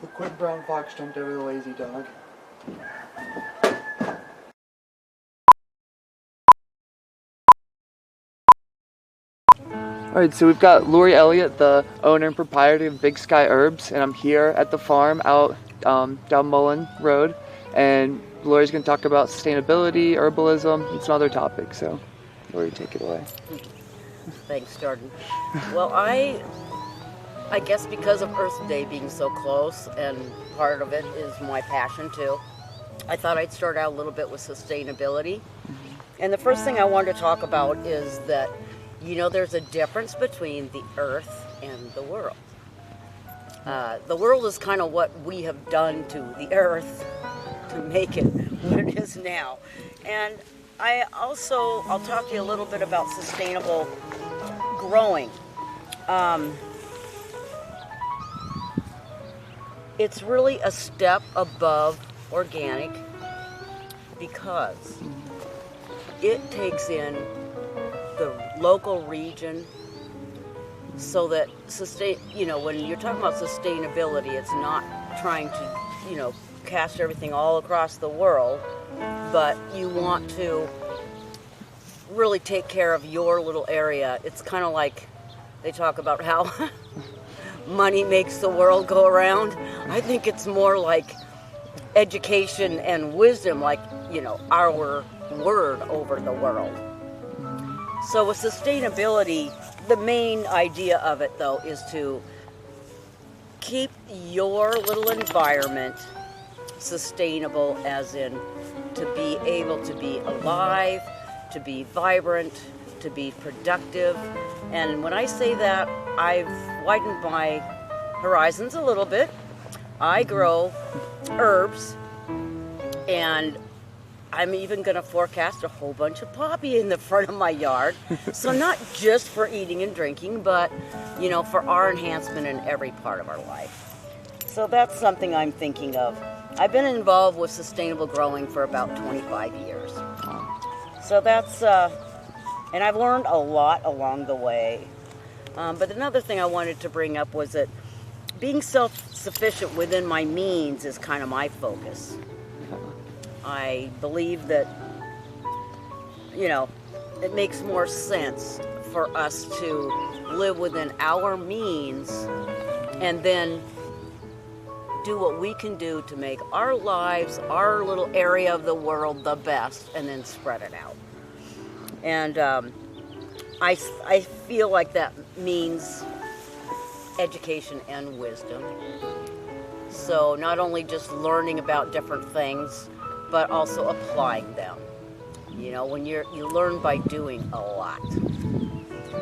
The quick brown fox jumped over the lazy dog. Alright, so we've got Lori Elliot, the owner and proprietor of Big Sky Herbs, and I'm here at the farm out down Mullen Road, and Lori's going to talk about sustainability, herbalism, and some other topics, so Lori, take it away. Thanks, Jordan. Well, I guess because of Earth Day being so close, and part of it is my passion too, I thought I'd start out a little bit with sustainability. And the first thing I wanted to talk about is that, you know, there's a difference between the earth and the world. The world is kind of what we have done to the earth to make it what it is now. And I'll talk to you a little bit about sustainable growing. It's really a step above organic because it takes in the local region so that when you're talking about sustainability, it's not trying to, cast everything all across the world, but you want to really take care of your little area. It's kind of like they talk about how money makes the world go around. I think it's more like education and wisdom, like, our word over the world. So with sustainability, the main idea of it, though, is to keep your little environment sustainable, as in to be able to be alive, to be vibrant, to be productive. And when I say that, I've widened my horizons a little bit. I grow herbs, and I'm even going to forecast a whole bunch of poppy in the front of my yard. So not just for eating and drinking, but, for our enhancement in every part of our life. So that's something I'm thinking of. I've been involved with sustainable growing for about 25 years. So that's, and I've learned a lot along the way. But another thing I wanted to bring up was that being self-sufficient within my means is kind of my focus. I believe that, it makes more sense for us to live within our means and then do what we can do to make our lives, our little area of the world, the best, and then spread it out. And I feel like that means education and wisdom. So not only just learning about different things, but also applying them. When you learn by doing a lot.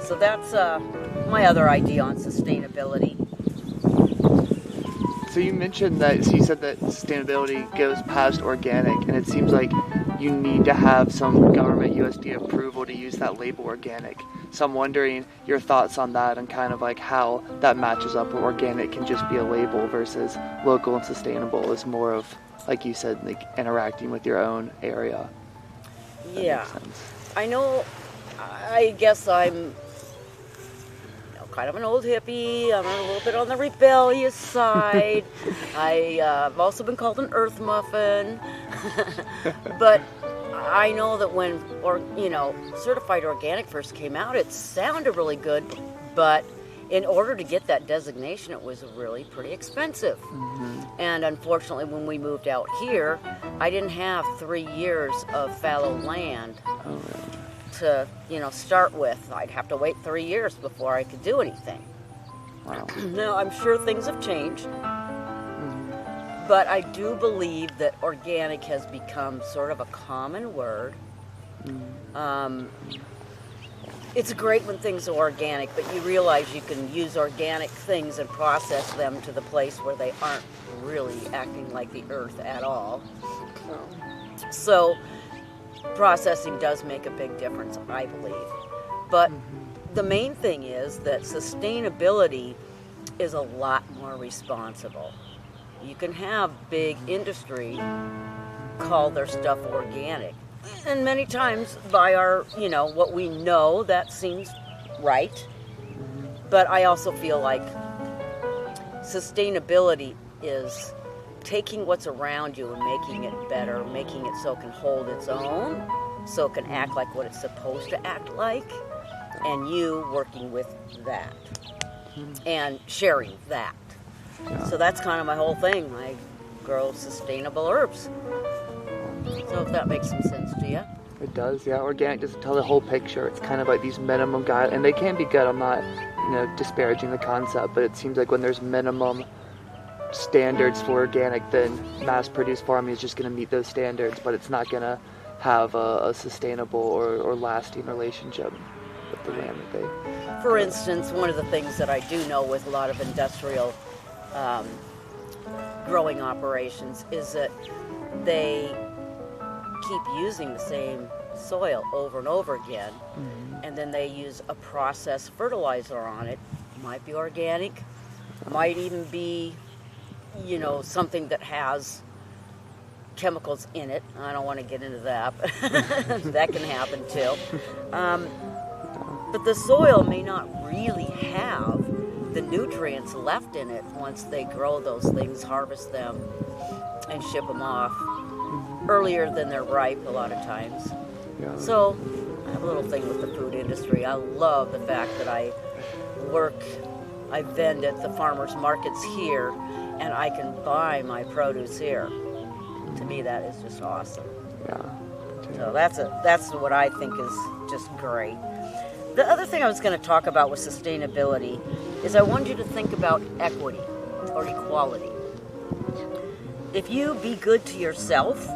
So that's my other idea on sustainability. So you mentioned that, so you said that sustainability goes past organic, and it seems like you need to have some government USDA approval to use that label organic. So I'm wondering your thoughts on that and kind of like how that matches up where organic can just be a label versus local and sustainable is more of, like you said, like interacting with your own area. Yeah, I know, I guess I'm kind of an old hippie. I'm a little bit on the rebellious side. I've also been called an earth muffin. But I know that when, certified organic first came out, it sounded really good, but in order to get that designation, it was really pretty expensive. Mm-hmm. And unfortunately, when we moved out here, I didn't have 3 years of fallow land to, start with. I'd have to wait 3 years before I could do anything. Wow. Now, I'm sure things have changed, but I do believe that organic has become sort of a common word. It's great when things are organic, but you realize you can use organic things and process them to the place where they aren't really acting like the earth at all. So processing does make a big difference, I believe. But the main thing is that sustainability is a lot more responsible. You can have big industry call their stuff organic. And many times by our, what we know, that seems right. But I also feel like sustainability is taking what's around you and making it better, making it so it can hold its own, so it can act like what it's supposed to act like, and you working with that and sharing that. Yeah. So that's kind of my whole thing. I grow sustainable herbs. So if that makes some sense to you. It does, yeah. Organic doesn't tell the whole picture. It's kind of like these minimum guide, and they can be good. I'm not, disparaging the concept, but it seems like when there's minimum standards for organic, then mass-produced farming is just going to meet those standards, but it's not going to have a sustainable or lasting relationship with the land that they... For instance, one of the things that I do know with a lot of industrial growing operations is that they keep using the same soil over and over again, and then they use a processed fertilizer on it. Might be organic, might even be, something that has chemicals in it. I don't want to get into that, but that can happen too. But the soil may not really have the nutrients left in it once they grow those things, harvest them, and ship them off earlier than they're ripe a lot of times. Yeah. So I have a little thing with the food industry. I love the fact that I vend at the farmers markets here, and I can buy my produce here. To me, that is just awesome. Yeah. So that's what I think is just great. The other thing I was going to talk about with sustainability is I want you to think about equity or equality. If you be good to yourself,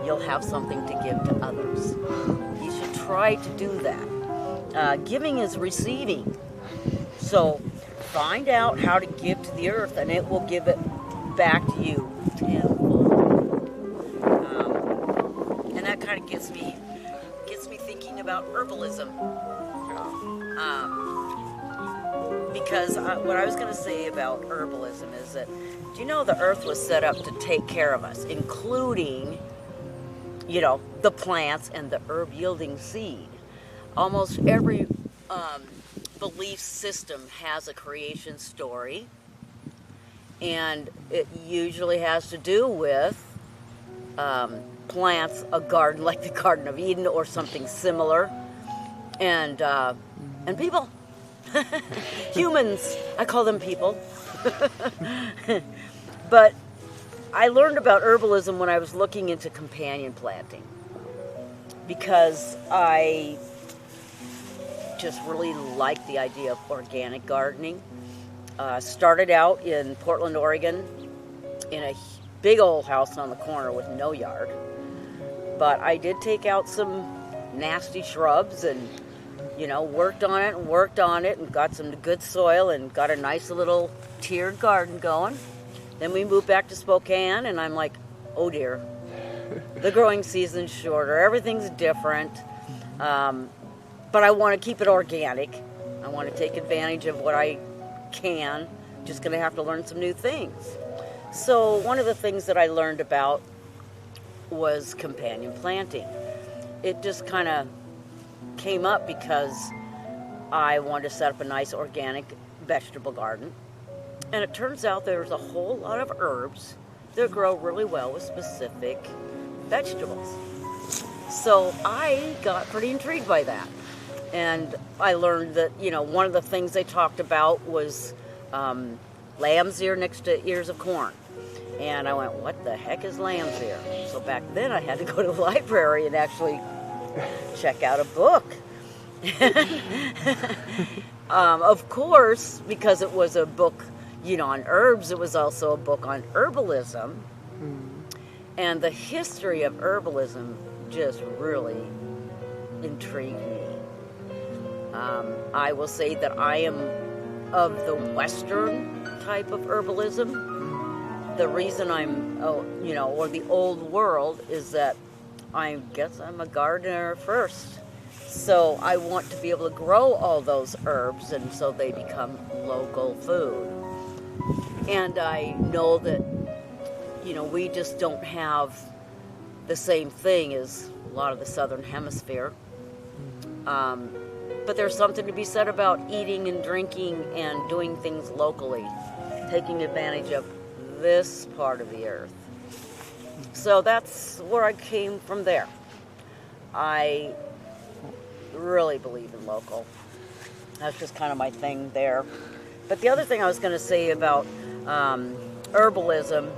you'll have something to give to others. You should try to do that. Giving is receiving. So find out how to give to the earth, and it will give it back to you tenfold. And that kind of gets me thinking about herbalism. Because what I was going to say about herbalism is that, do you know the earth was set up to take care of us, including, the plants and the herb yielding seed. Almost every belief system has a creation story, and it usually has to do with plants, a garden like the Garden of Eden or something similar, and people. Humans, I call them people. But I learned about herbalism when I was looking into companion planting, because I just really like the idea of organic gardening. Started out in Portland, Oregon, in a big old house on the corner with no yard. But I did take out some nasty shrubs and, worked on it and got some good soil and got a nice little tiered garden going. Then we moved back to Spokane, and I'm like, oh dear, the growing season's shorter, everything's different, but I want to keep it organic. I want to take advantage of what I can, just going to have to learn some new things. So one of the things that I learned about was companion planting. It just kind of came up because I wanted to set up a nice organic vegetable garden. And it turns out there's a whole lot of herbs that grow really well with specific vegetables. So I got pretty intrigued by that. And I learned that, one of the things they talked about was lamb's ear next to ears of corn. And I went, what the heck is lamb's ear? So back then I had to go to the library and actually check out a book. Of course, because it was a book, on herbs, it was also a book on herbalism. And the history of herbalism just really intrigued me. I will say that I am of the Western type of herbalism. The reason I'm, or the old world, is that I guess I'm a gardener first. So I want to be able to grow all those herbs, and so they become local food. And I know that, we just don't have the same thing as a lot of the Southern Hemisphere. But there's something to be said about eating and drinking and doing things locally, taking advantage of this part of the earth. So that's where I came from there. I really believe in local. That's just kind of my thing there. But the other thing I was going to say about herbalism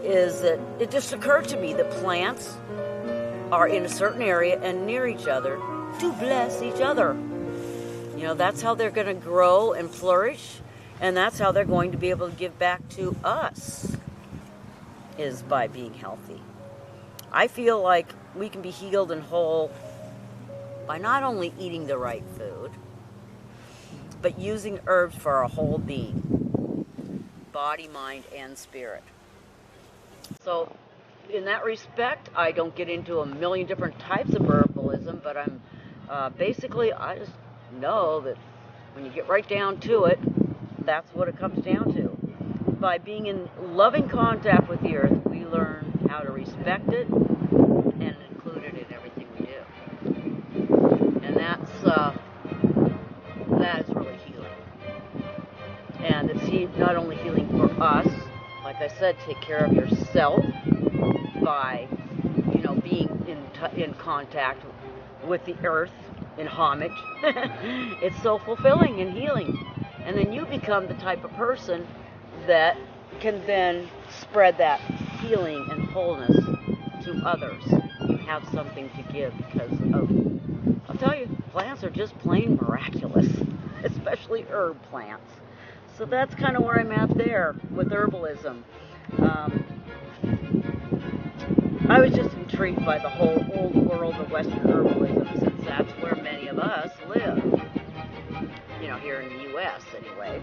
is that it just occurred to me that plants are in a certain area and near each other to bless each other. You know, that's how they're going to grow and flourish, and that's how they're going to be able to give back to us, is by being healthy. I feel like we can be healed and whole by not only eating the right food, but using herbs for our whole being, body, mind, and spirit. So in that respect, I don't get into a million different types of herbalism, but I'm basically, I just know that when you get right down to it, that's what it comes down to. By being in loving contact with the earth, we learn how to respect it and include it in everything we do. And that is really healing. And it's not only healing for us, like I said, take care of yourself by, you know, being in contact with the earth, in homage. It's so fulfilling and healing. And then you become the type of person that can then spread that healing and wholeness to others. You have something to give because of, I'll tell you, plants are just plain miraculous, especially herb plants. So that's kind of where I'm at there with herbalism. I was just intrigued by the whole old world of Western herbalism, since that's where many of us live. You know, here in the U.S. anyway.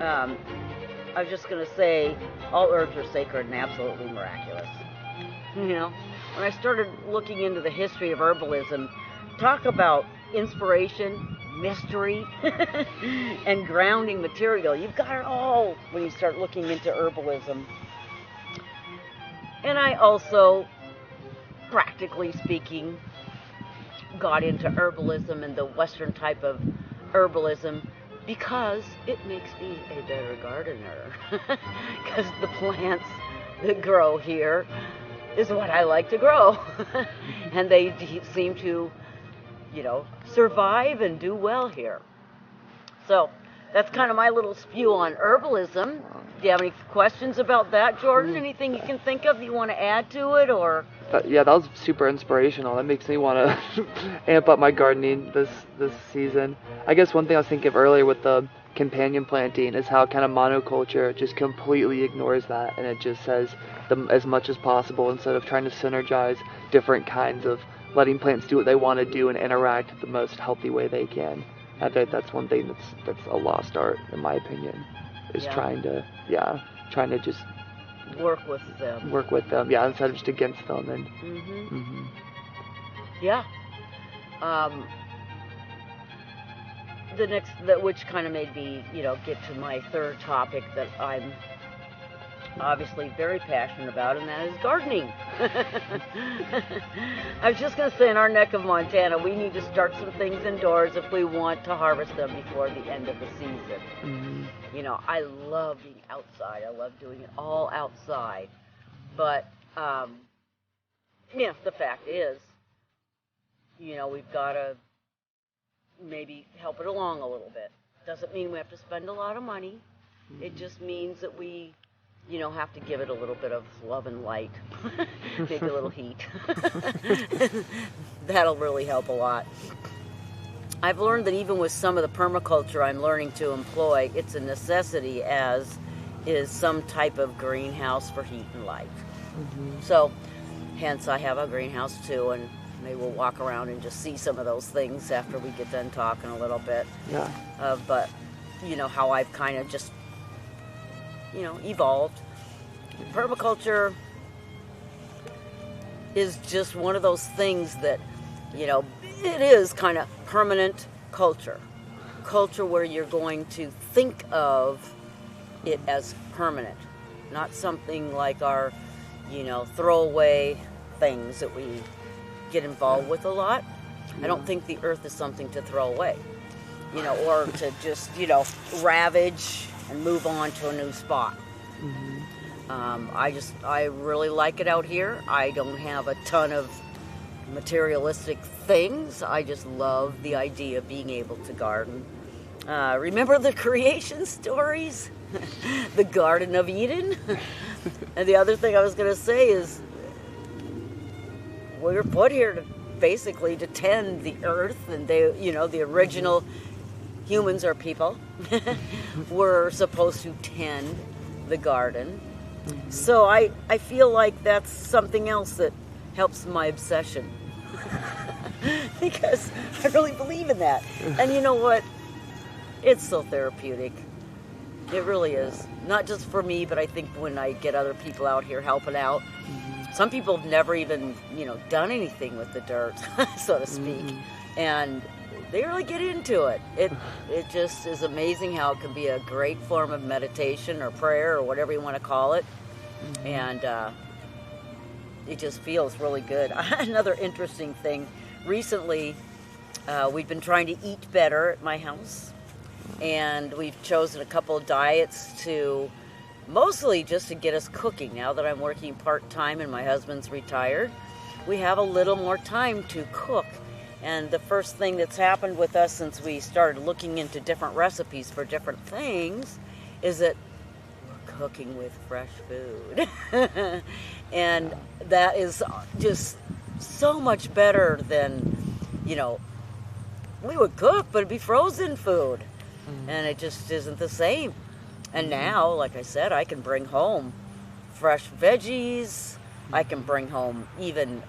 I was just going to say, all herbs are sacred and absolutely miraculous. You know, when I started looking into the history of herbalism, talk about inspiration, mystery, and grounding material. You've got it all when you start looking into herbalism. And I also, practically speaking, got into herbalism and the Western type of herbalism because it makes me a better gardener. Because the plants that grow here is what I like to grow. And they seem to, you know, survive and do well here. So that's kind of my little spew on herbalism. Do you have any questions about that, Jordan? Anything you can think of that you want to add to it, or? Yeah, that was super inspirational. That makes me want to amp up my gardening this season. I guess one thing I was thinking of earlier with the companion planting is how kind of monoculture just completely ignores that, and it just says as much as possible instead of trying to synergize different kinds of letting plants do what they want to do and interact the most healthy way they can. I think that's one thing that's a lost art, in my opinion, is trying to just work with them, instead of just against them. And the next, which kind of made me, you know, get to my third topic that I'm obviously very passionate about, and that is gardening. I was just going to say, in our neck of Montana, we need to start some things indoors if we want to harvest them before the end of the season. You know, I love being outside. I love doing it all outside. But, the fact is, you know, we've got to maybe help it along a little bit. Doesn't mean we have to spend a lot of money. It just means that we, you know, have to give it a little bit of love and light, maybe a little heat. That'll really help a lot. I've learned that even with some of the permaculture I'm learning to employ, it's a necessity, as is some type of greenhouse for heat and light. So, hence I have a greenhouse too, and maybe we'll walk around and just see some of those things after we get done talking a little bit. But, you know, how I've kind of just, you know, evolved. Permaculture is just one of those things that, you know, it is kind of permanent culture where you're going to think of it as permanent, not something like our, you know, throwaway things that we get involved with a lot. I don't think the earth is something to throw away, you know, or to just, you know, ravage and move on to a new spot. I really like it out here. I don't have a ton of materialistic things. I just love the idea of being able to garden. Remember the creation stories? The Garden of Eden? And the other thing I was going to say is we were put here to basically to tend the earth, and the original humans or people were supposed to tend the garden. So I feel like that's something else that helps my obsession. Because I really believe in that. And you know what? It's so therapeutic. It really is. Not just for me, but I think when I get other people out here helping out. Some people have never even, done anything with the dirt, so to speak. And they really get into it. It just is amazing how it can be a great form of meditation or prayer or whatever you want to call it. And it just feels really good. Another interesting thing, recently we've been trying to eat better at my house. And we've chosen a couple of diets to mostly just to get us cooking. Now that I'm working part-time and my husband's retired, we have a little more time to cook. And the first thing that's happened with us since we started looking into different recipes for different things is that we're cooking with fresh food. And that is just so much better than, we would cook, but it'd be frozen food. And it just isn't the same. And now, like I said, I can bring home fresh veggies. I can bring home even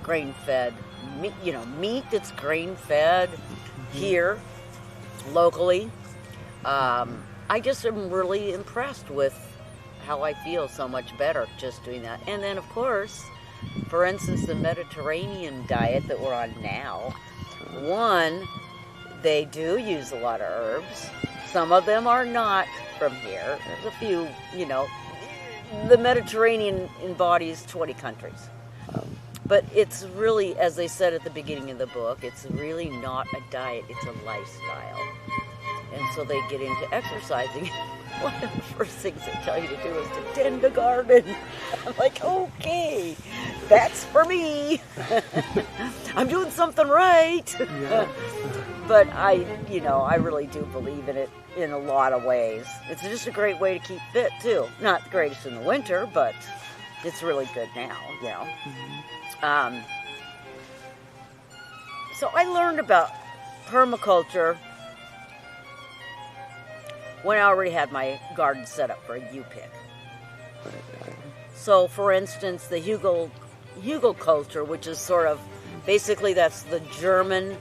grain-fed meat, meat that's grain-fed here, locally. I just am really impressed with how I feel so much better just doing that. And then, of course, for instance, the Mediterranean diet that we're on now, one, they do use a lot of herbs. Some of them are not from here. There's a few, the Mediterranean embodies 20 countries. But it's really, as they said at the beginning of the book, it's really not a diet, it's a lifestyle. And so they get into exercising. One of the first things they tell you to do is to tend a garden. I'm like, okay, that's for me. I'm doing something right. Yeah. But I really do believe in it in a lot of ways. It's just a great way to keep fit, too. Not the greatest in the winter, but it's really good now, So I learned about permaculture when I already had my garden set up for a U-pick. So, for instance, the Hugel culture, which is sort of, basically that's the German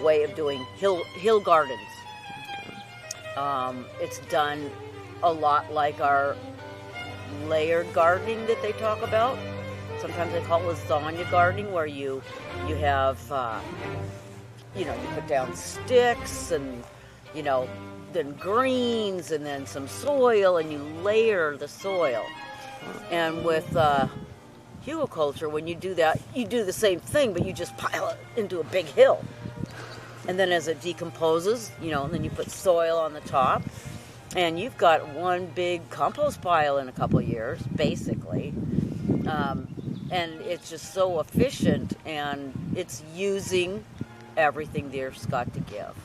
way of doing hill gardens. It's done a lot like our layered gardening that they talk about. Sometimes they call it lasagna gardening, where you have, you put down sticks and, then greens and then some soil, and you layer the soil. And with hugelkultur, when you do that, you do the same thing, but you just pile it into a big hill. And then as it decomposes, and then you put soil on the top, and you've got one big compost pile in a couple of years, basically. And it's just so efficient, and it's using everything the earth's got to give.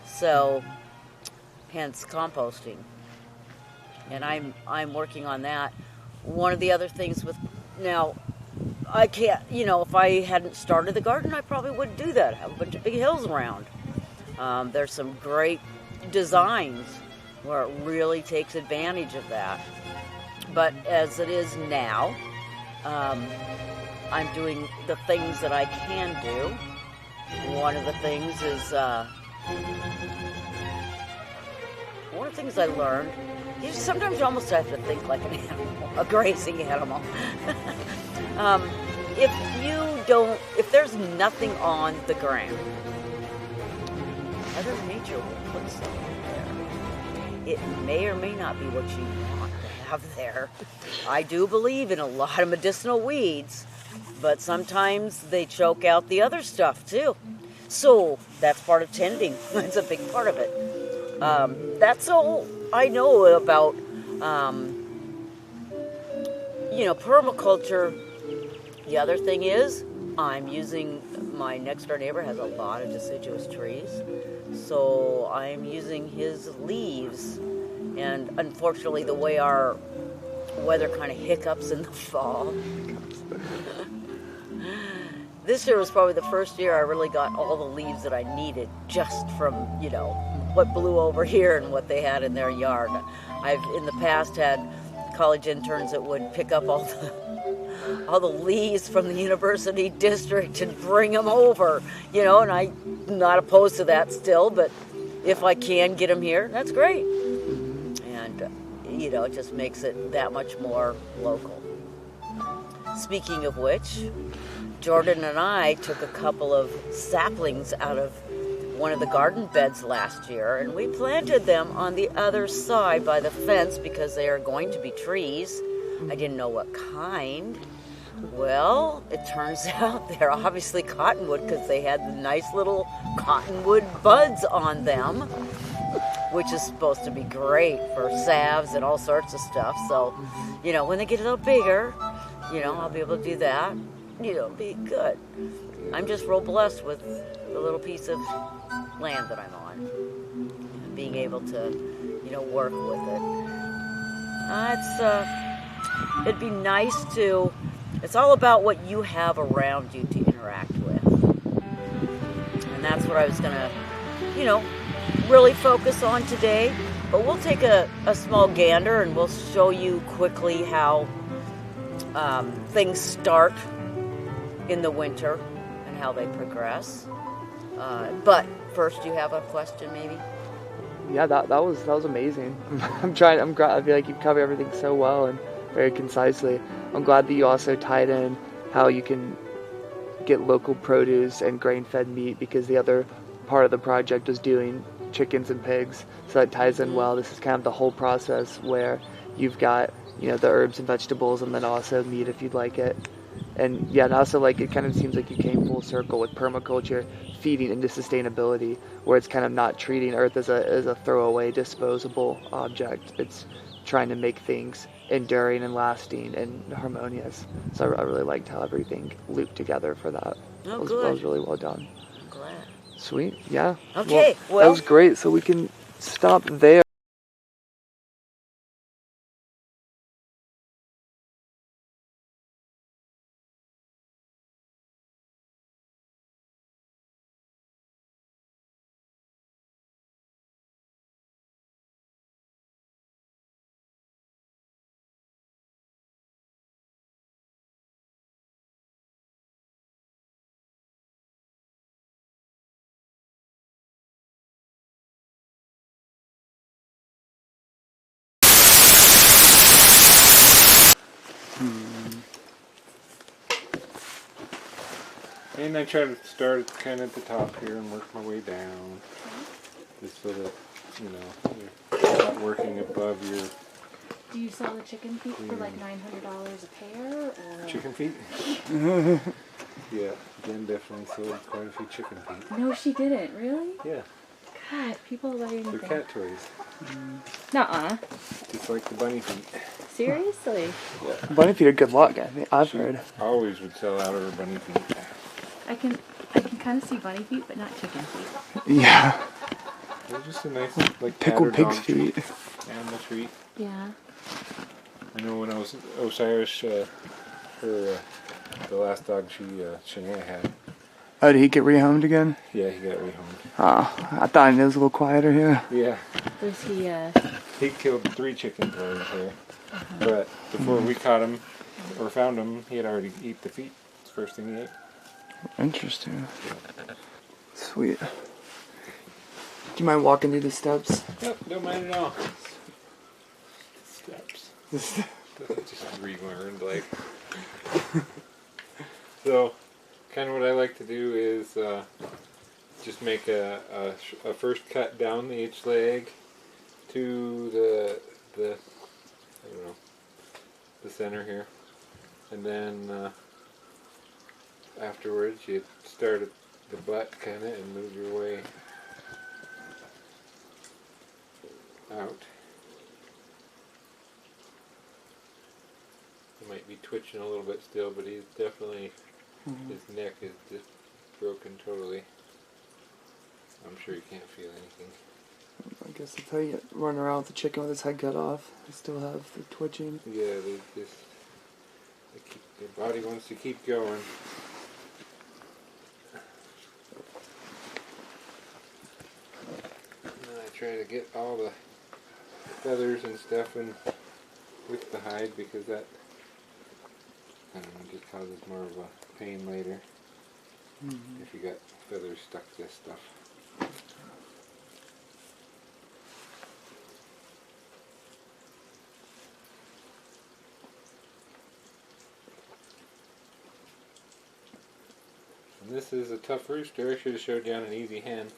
So, hence composting. And I'm working on that. One of the other things now, I can't, if I hadn't started the garden, I probably wouldn't do that. I have a bunch of big hills around. There's some great designs where it really takes advantage of that. But as it is now, I'm doing the things that I can do. One of the things is, one of the things I learned, sometimes you almost have to think like an animal, a grazing animal. If there's nothing on the ground, Mother Nature will put something there. It may or may not be what you want to have there. I do believe in a lot of medicinal weeds, but sometimes they choke out the other stuff too. So that's part of tending. That's a big part of it. That's all I know about, permaculture. The other thing is, I'm using, my next door neighbor has a lot of deciduous trees, so I'm using his leaves. And unfortunately, the way our weather kind of hiccups in the fall, this year was probably the first year I really got all the leaves that I needed just from, what blew over here and what they had in their yard. I've in the past had college interns that would pick up all the leaves from the university district and bring them over, and I'm not opposed to that still, but if I can get them here, that's great. And, it just makes it that much more local. Speaking of which, Jordan and I took a couple of saplings out of one of the garden beds last year, and we planted them on the other side by the fence because they are going to be trees. I didn't know what kind. Well, it turns out they're obviously cottonwood because they had the nice little cottonwood buds on them, which is supposed to be great for salves and all sorts of stuff. So, when they get a little bigger, I'll be able to do that. Be good. I'm just real blessed with the little piece of land that I'm on, and being able to, work with it. It'd be nice to. It's all about what you have around you to interact with, and that's what I was gonna, really focus on today. But we'll take a small gander, and we'll show you quickly how things start in the winter and how they progress. But first, you have a question, maybe? Yeah, that was amazing. I'm glad. I feel like you've covered everything so well and very concisely. I'm glad that you also tied in how you can get local produce and grain-fed meat, because the other part of the project was doing chickens and pigs, so that ties in well. This is kind of the whole process where you've got the herbs and vegetables, and then also meat if you'd like it. And also it kind of seems like you came full circle with permaculture feeding into sustainability, where it's kind of not treating earth as a throwaway, disposable object. It's trying to make things enduring and lasting and harmonious. So I really liked how everything looped together for that. Oh, That was really well done. I'm glad. Sweet, yeah. Okay, well, that was great. So we can stop there. And I try to start kind of at the top here and work my way down, just so that you're not working above your. Do you sell the chicken feet for like $900 a pair, or? Chicken feet? Yeah, Jen definitely sold quite a few chicken feet. No, she didn't. Really? Yeah. God, people buy anything. They're cat toys. Nuh-uh. Just like the bunny feet. Seriously? Yeah. Bunny feet are good luck, I've heard. Always would sell out of her bunny feet. I can kind of see bunny feet, but not chicken feet. Yeah. They're just a nice, like, Pickled pig's dog feet. treat, animal treat. Yeah. I know when I was Osiris, the last dog Shania had. Oh, did he get rehomed again? Yeah, he got rehomed. Oh, I thought it was a little quieter here. Yeah. Was he, He killed 3 chickens while he was there. But before we caught him, or found him, he had already eaten the feet. It's the first thing he ate. Interesting. Sweet. Do you mind walking through the steps? Nope, don't mind at all. Steps. Just relearned, like. So, kind of what I like to do is just make a first cut down each leg to the I don't know, the center here, and then afterwards you start at the butt kind of and move your way out, He might be twitching a little bit still, but he's definitely, his neck is just broken totally. I'm sure he can't feel anything. I guess that's how you run around with the chicken with his head cut off. They still have the twitching. Yeah, their body wants to keep going. And then I try to get all the feathers and stuff in with the hide, because that, I don't know, just causes more of a pain later if you got feathers stuck to stuff. And this is a tough rooster. I should have showed you on an easy hen.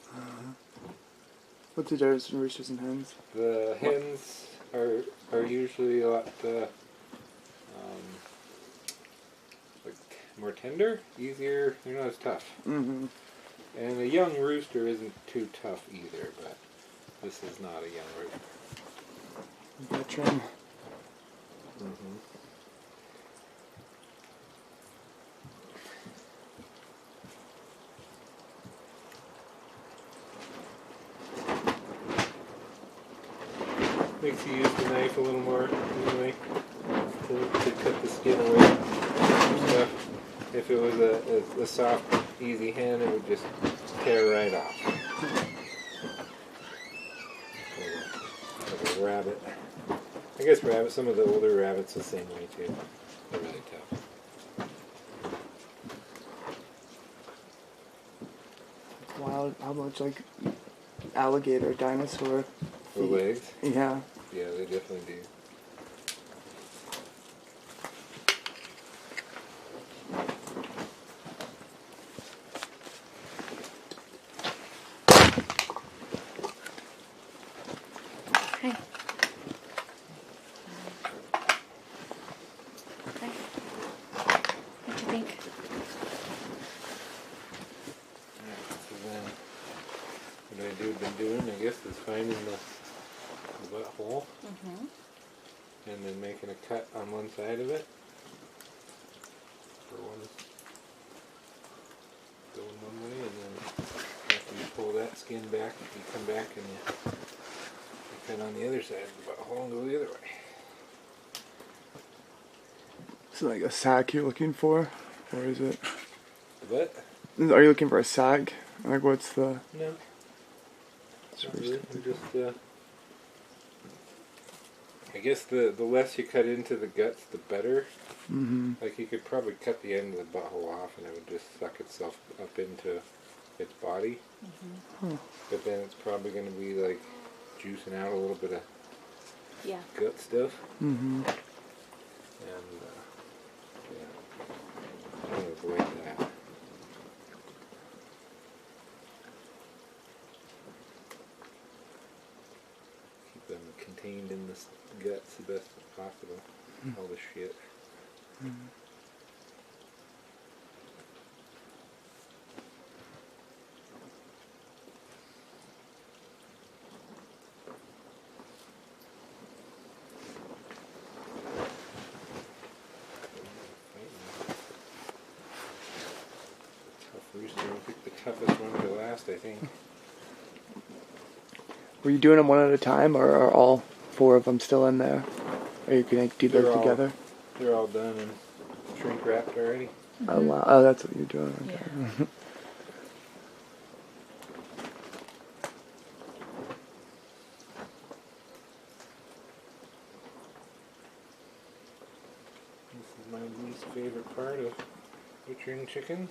What's the difference between roosters and hens? The hens are usually a lot like more tender, easier. They're not as tough. And a young rooster isn't too tough either, but this is not a young rooster. Veteran. Makes you use the knife a little more anyway to cut the skin away from stuff. If it was a soft, easy hen, it would just tear right off. Like a rabbit. I guess some of the older rabbits the same way too. They're really tough. It's wild how much like alligator, dinosaur The legs? Yeah. Yeah, they definitely do. Okay. Okay. What do you think? So then, what I've been doing, I guess, is finding the butthole and then making a cut on one side of it for one, going one way, and then after you pull that skin back, you come back and you cut on the other side of the butthole and go the other way. Is it like a sack you're looking for? Or is it? What? Are you looking for a sack? Like what's the... No. Not really. I'm just, I guess the less you cut into the guts, the better. Like you could probably cut the end of the butthole off and it would just suck itself up into its body. But then it's probably going to be like juicing out a little bit of gut stuff. And I want to avoid that. Keep them contained in the guts the best possible. All the shit. Tough rooster. I'll pick the toughest one to last, I think. Were you doing them one at a time, or are all four of them still in there? Or you can do those together? They're all done and shrink wrapped already. Oh wow! Oh, that's what you're doing. Okay. Yeah. This is my least favorite part of butchering chickens.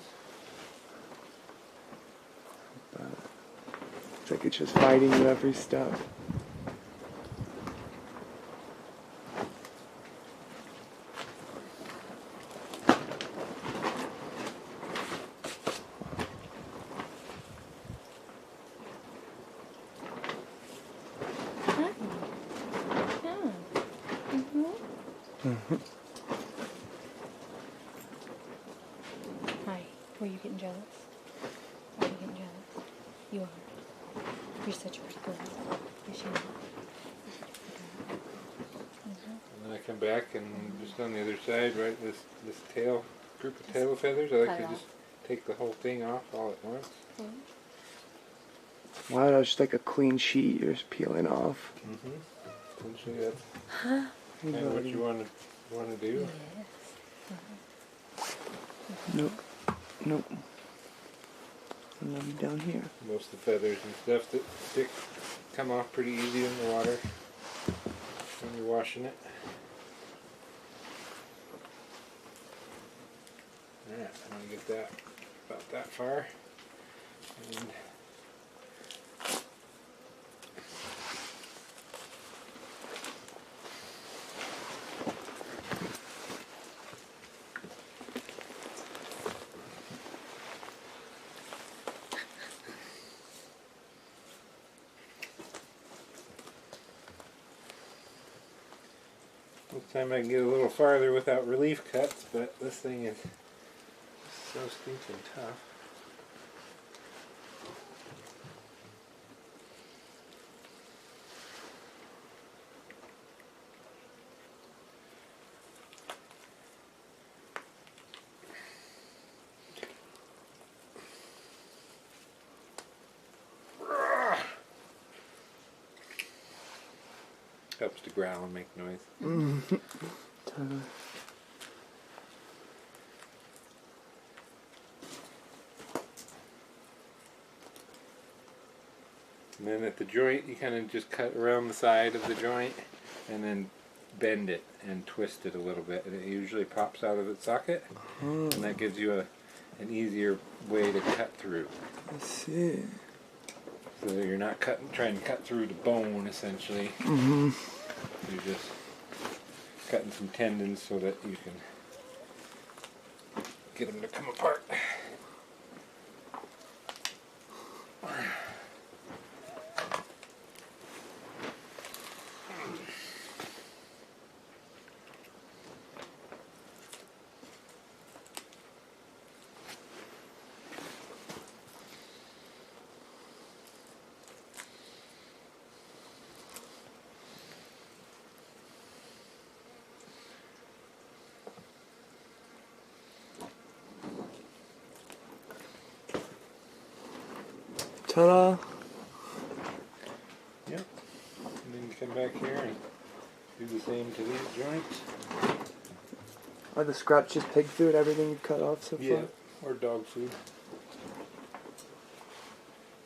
It's like it's just fighting you every step. Hi. Were you getting jealous? Are you getting jealous? You are. You're such a pretty girl. Yes, you are. And then I come back and just on the other side, right, this tail, group of tail feathers, I like Cut to it just take the whole thing off all at once. Wow, that's just like a clean sheet you're just peeling off. Essentially that's kind of what you want to do. Nope. Nope. And then down here. Most of the feathers and stuff that stick come off pretty easy in the water when you're washing it. Alright, I'm going to get that about that far. And this time I can get a little farther without relief cuts, but this thing is so stinking tough. Helps to growl and make noise. Totally. And then at the joint, you kind of just cut around the side of the joint and then bend it and twist it a little bit. And it usually pops out of its socket. And that gives you an easier way to cut through. I see. So that you're not trying to cut through the bone, essentially. You're just cutting some tendons so that you can get them to come apart. Ta-da! Yep. And then you come back here and do the same to these joints. Are the scraps just pig food, everything you've cut off so far? Or dog food.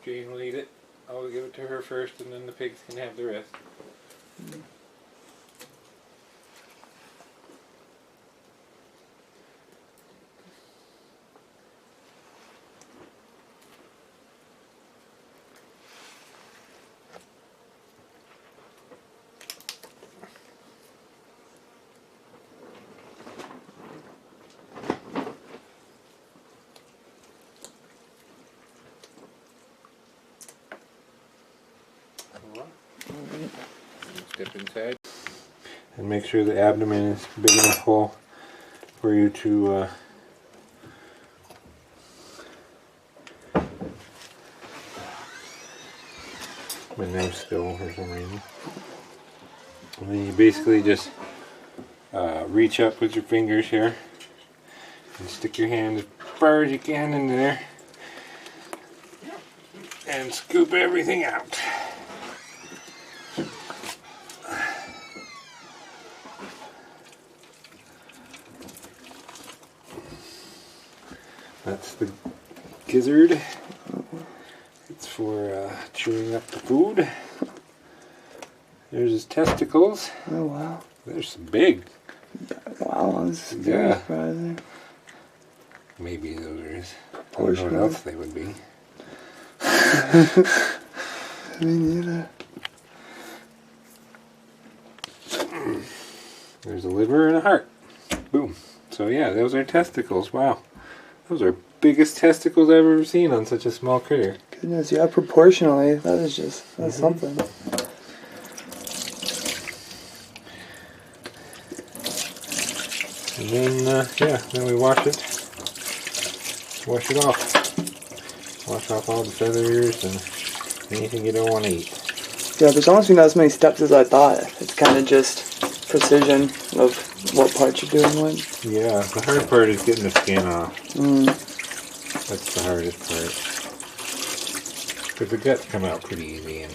Jane will eat it. I'll give it to her first and then the pigs can have the rest. Step inside and make sure the abdomen is big enough hole for you to my knife's still for some reason. And then you basically just reach up with your fingers here and stick your hand as far as you can in there and scoop everything out. That's the gizzard. It's for chewing up the food. There's his testicles. Oh wow. They're so big. Wow, that's very surprising. Maybe those are his. I don't know what else they would be. Me neither. There's a liver and a heart. Boom. So yeah, those are testicles. Wow. Those are biggest testicles I've ever seen on such a small critter. Goodness, yeah, proportionally, that's something. And then, then we wash it. Wash it off. Wash off all the feathers and anything you don't want to eat. Yeah, there's almost not as many steps as I thought. It's kind of just precision of what parts you're doing when. Yeah, the hard part is getting the skin off. Mm. That's the hardest part. Because the guts come out pretty easy, and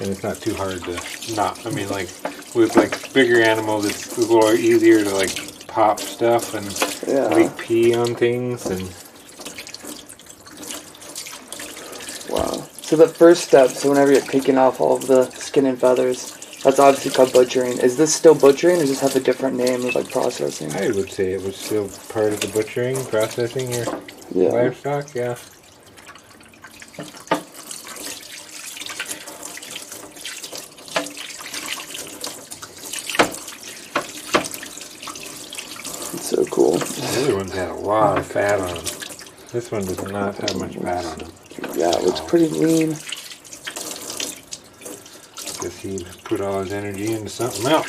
it's not too hard to not. I mean, like with like bigger animals, it's a little easier to like pop stuff and leak pee on things. And wow. So the first step, so whenever you're picking off all of the skin and feathers, that's obviously called butchering. Is this still butchering, or does this have a different name of like processing? I would say it was still part of the butchering, processing your livestock. Yeah. It's so cool. The other ones had a lot of fat on them. This one does not have much fat on them. Yeah, it looks pretty lean. Guess he put all his energy into something else.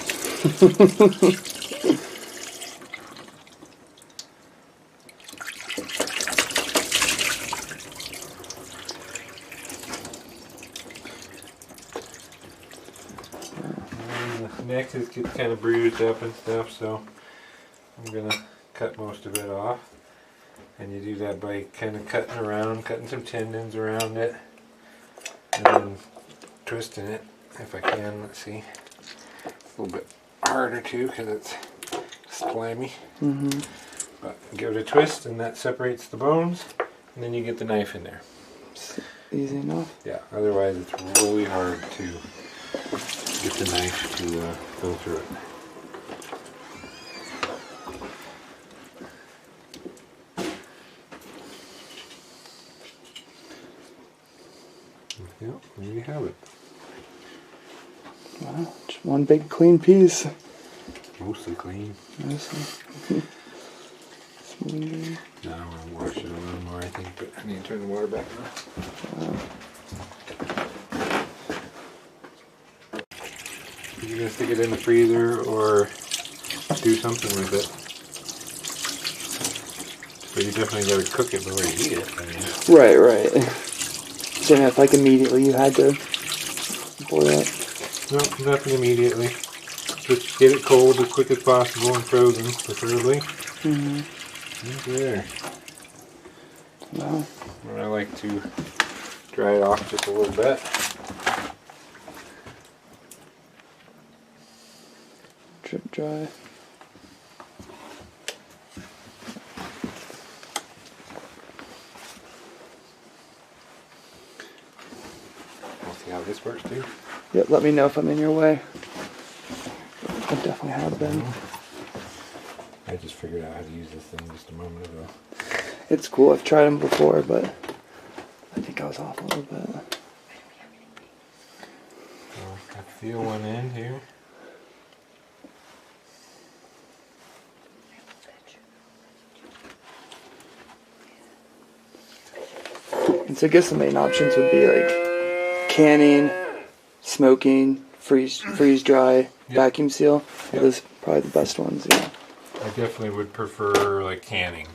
And the neck is getting kind of bruised up and stuff, so I'm gonna cut most of it off. And you do that by kind of cutting around, cutting some tendons around it, and then twisting it if I can. Let's see. A little bit harder too because it's slimy. Mm-hmm. But give it a twist and that separates the bones, and then you get the knife in there. Easy enough. Yeah, otherwise it's really hard to get the knife to go through it. Yeah, there you have it. Wow, just one big clean piece. Mostly clean. Mostly. Smooth. Now I'm gonna wash it a little more, I think, but I need to turn the water back on. You're gonna stick it in the freezer or do something with it. But you definitely gotta cook it before you eat it. I mean. Right. So if like immediately you had to pour that? No, nothing immediately. Just get it cold as quick as possible and frozen, preferably. Mm-hmm. There. Wow. And I like to dry it off just a little bit. Drip dry. We'll see how this works too. Yep, let me know if I'm in your way. I definitely have been. I just figured out how to use this thing just a moment ago. It's cool, I've tried them before, but I think I was off a little bit. So I feel one end here. And so I guess the main options would be like canning, smoking, freeze dry, vacuum seal. Yep. Those are probably the best ones, yeah. I definitely would prefer like canning.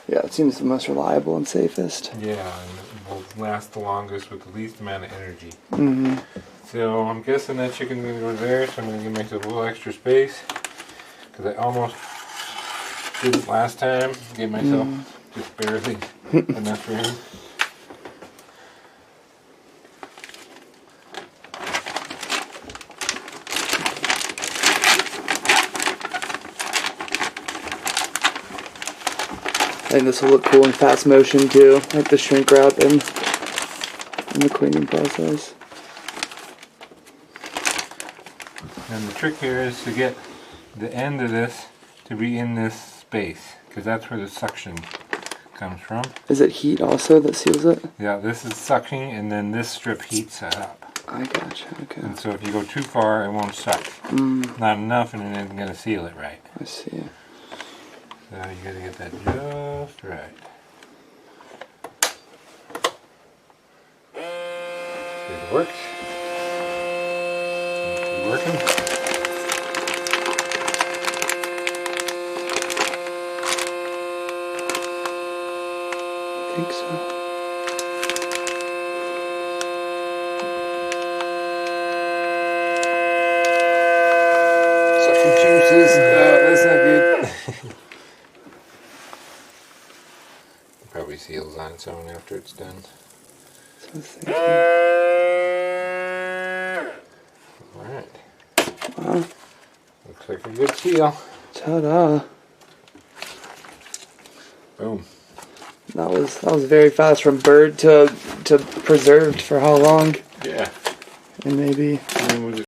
Yeah, it seems the most reliable and safest. Yeah, and it will last the longest with the least amount of energy. Mm-hmm. So I'm guessing that chicken's going to go there, so I'm going to give myself a little extra space. Because I almost didn't last time. Gave myself just barely enough room. I think this will look cool in fast motion too, like the shrink wrap and the cleaning process. And the trick here is to get the end of this to be in this space, because that's where the suction comes from. Is it heat also that seals it? Yeah, this is sucking, and then this strip heats it up. I gotcha, okay. And so if you go too far, it won't suck. Not enough, and it isn't going to seal it right. I see. So you got to get that just right. See if it works. Is it working? I think so. juices. That's not good. Probably seals on its own after it's done. Alright. Wow. Looks like a good seal. Ta-da. Boom. That was very fast from bird to preserved for how long? Yeah. And maybe And then we'll just